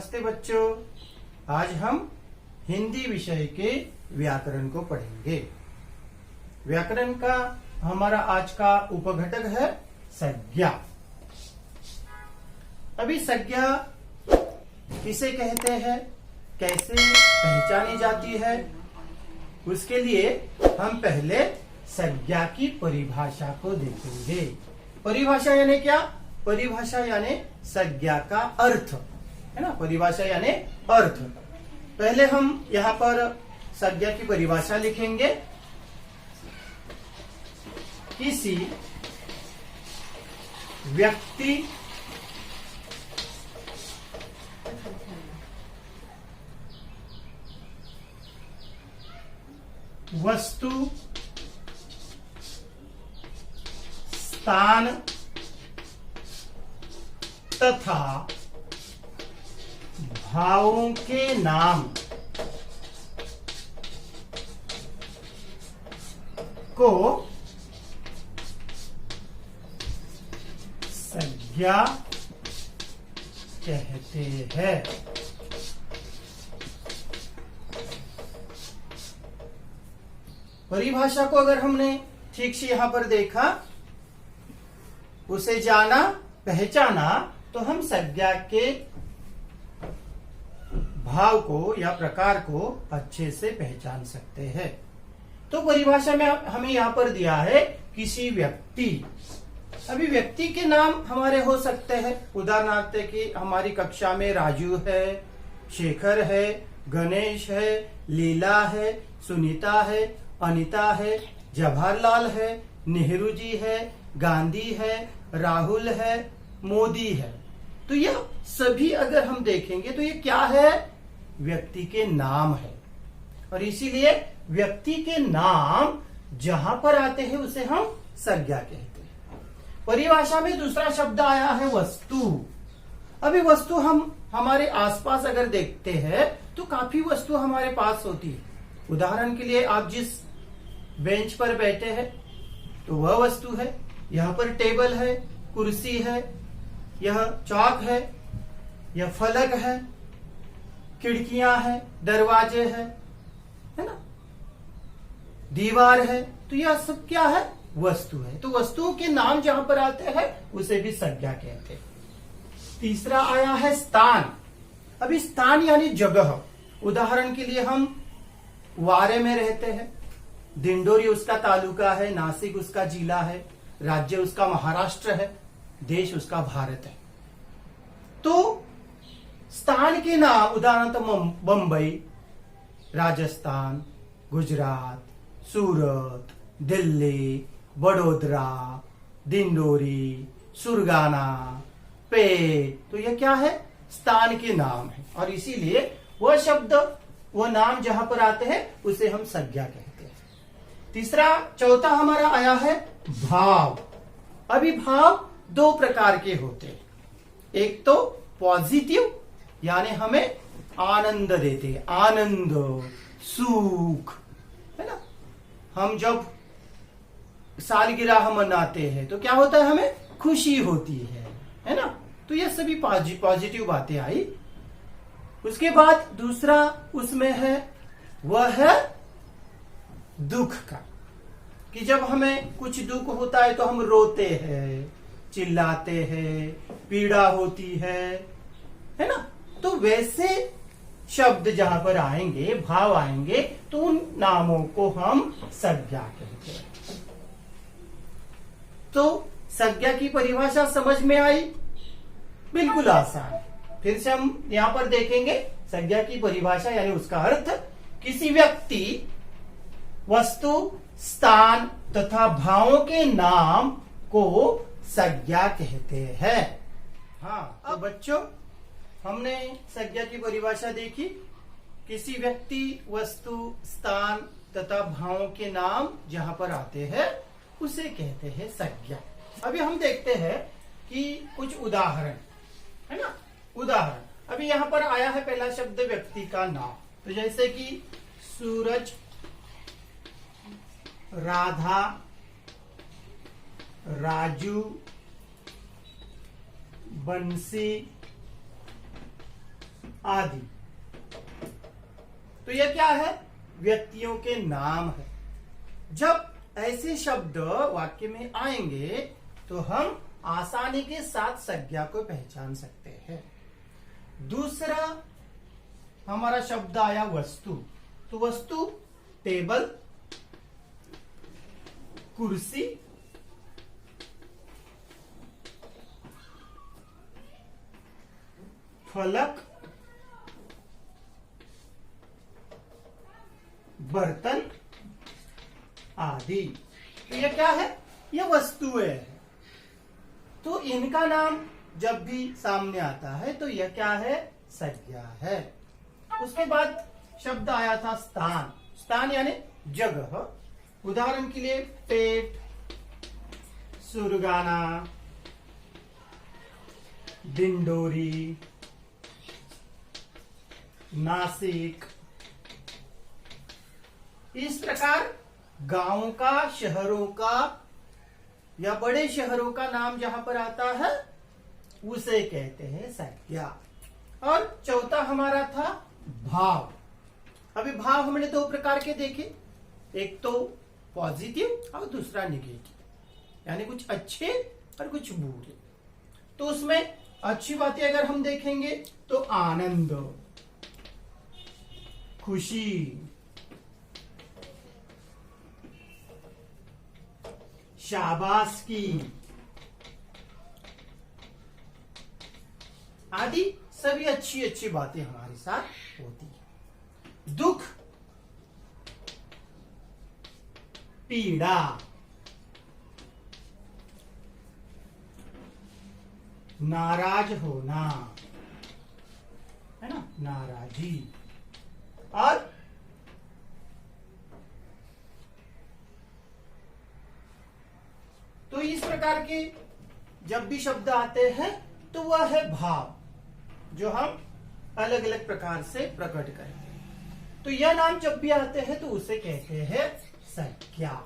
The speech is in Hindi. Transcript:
नमस्ते बच्चों, आज हम हिंदी विषय के व्याकरण को पढ़ेंगे। व्याकरण का हमारा आज का उपघटक है संज्ञा। अभी संज्ञा किसे कहते हैं, कैसे पहचानी जाती है, उसके लिए हम पहले संज्ञा की परिभाषा को देखेंगे। परिभाषा यानी क्या? परिभाषा यानी संज्ञा का अर्थ है ना। परिभाषा यानी अर्थ। पहले हम यहाँ पर संज्ञा की परिभाषा लिखेंगे। किसी व्यक्ति, वस्तु, स्थान तथा भावों के नाम को संज्ञा कहते हैं। परिभाषा को अगर हमने ठीक से यहां पर देखा, उसे जाना, पहचाना, तो हम संज्ञा के भाव को या प्रकार को अच्छे से पहचान सकते हैं। तो परिभाषा में हमें यहां पर दिया है किसी व्यक्ति। अभी व्यक्ति के नाम हमारे हो सकते हैं, उदाहरणार्थ कि हमारी कक्षा में राजू है, शेखर है, गणेश है, लीला है, सुनीता है, अनीता है, जवाहरलाल है, नेहरू जी है, गांधी है, राहुल है, मोदी है। तो यह सभी अगर हम देखेंगे तो ये क्या है? व्यक्ति के नाम है। और इसीलिए व्यक्ति के नाम जहां पर आते हैं उसे हम संज्ञा कहते हैं। परिभाषा में दूसरा शब्द आया है वस्तु। अभी वस्तु हम हमारे आसपास अगर देखते हैं तो काफी वस्तु हमारे पास होती है। उदाहरण के लिए आप जिस बेंच पर बैठे हैं तो वह वस्तु है। यहाँ पर टेबल है, कुर्सी है, यह चौक है, यह फलक है, खिड़कियां हैं, दरवाजे हैं, है ना, दीवार है। तो यह सब क्या है? वस्तु है। तो वस्तुओं के नाम जहां पर आते हैं उसे भी संज्ञा कहते हैं। तीसरा आया है स्थान। अभी स्थान यानी जगह। उदाहरण के लिए हम वारे में रहते हैं, दिंडोरी उसका तालुका है, नासिक उसका जिला है, राज्य उसका महाराष्ट्र है, देश उसका भारत है। तो स्थान के नाम उदाहरण बंबई, राजस्थान, गुजरात, सूरत, दिल्ली, वडोदरा, दिंडोरी, सुरगाना, पेट। तो यह क्या है? स्थान के नाम है। और इसीलिए वह शब्द, वह नाम जहां पर आते हैं उसे हम संज्ञा कहते हैं। चौथा हमारा आया है भाव। अभी भाव दो प्रकार के होते हैं। एक तो पॉजिटिव यानी हमें आनंद देते हैं, आनंद, सुख, है ना। हम जब सालगिरह मनाते हैं तो क्या होता है? हमें खुशी होती है ना। तो ये सभी पॉजिटिव बातें आई। उसके बाद दूसरा उसमें है, वह है दुख का, कि जब हमें कुछ दुख होता है तो हम रोते हैं, चिल्लाते हैं, पीड़ा होती है ना। तो वैसे शब्द जहां पर आएंगे, भाव आएंगे, तो उन नामों को हम संज्ञा कहते हैं। तो संज्ञा की परिभाषा समझ में आई? बिल्कुल आसान। फिर से हम यहां पर देखेंगे संज्ञा की परिभाषा यानी उसका अर्थ। किसी व्यक्ति, वस्तु, स्थान तथा भावों के नाम को संज्ञा कहते हैं। हाँ, अब बच्चों हमने संज्ञा की परिभाषा देखी। किसी व्यक्ति, वस्तु, स्थान तथा भावों के नाम जहां पर आते हैं उसे कहते हैं संज्ञा। अभी हम देखते हैं कि कुछ उदाहरण, है ना। उदाहरण अभी यहां पर आया है पहला शब्द व्यक्ति का नाम। तो जैसे कि सूरज, राधा, राजू, बंसी, आदि। तो यह क्या है? व्यक्तियों के नाम है। जब ऐसे शब्द वाक्य में आएंगे तो हम आसानी के साथ संज्ञा को पहचान सकते हैं। दूसरा हमारा शब्द आया वस्तु। तो वस्तु टेबल, कुर्सी, फलक, बर्तन आदि। तो ये क्या है? ये वस्तुएं है। तो इनका नाम जब भी सामने आता है तो यह क्या है? संज्ञा है। उसके बाद शब्द आया था स्थान। स्थान यानी जगह। उदाहरण के लिए पेट, सुरगाना, डिंडोरी, नासिक। इस प्रकार गांवों का, शहरों का या बड़े शहरों का नाम जहां पर आता है उसे कहते हैं संज्ञा। और चौथा हमारा था भाव। अभी भाव हमने दो प्रकार के देखे, एक तो पॉजिटिव और दूसरा निगेटिव, यानी कुछ अच्छे और कुछ बुरे। तो उसमें अच्छी बातें अगर हम देखेंगे तो आनंद, खुशी, शाबाशी आदि सभी अच्छी अच्छी बातें हमारे साथ होती है। दुख, पीड़ा, नाराज होना, है ना, नाराजी। और तो इस प्रकार के जब भी शब्द आते हैं तो वह है भाव, जो हम अलग अलग प्रकार से प्रकट करते हैं। तो यह नाम जब भी आते हैं तो उसे कहते हैं संज्ञा।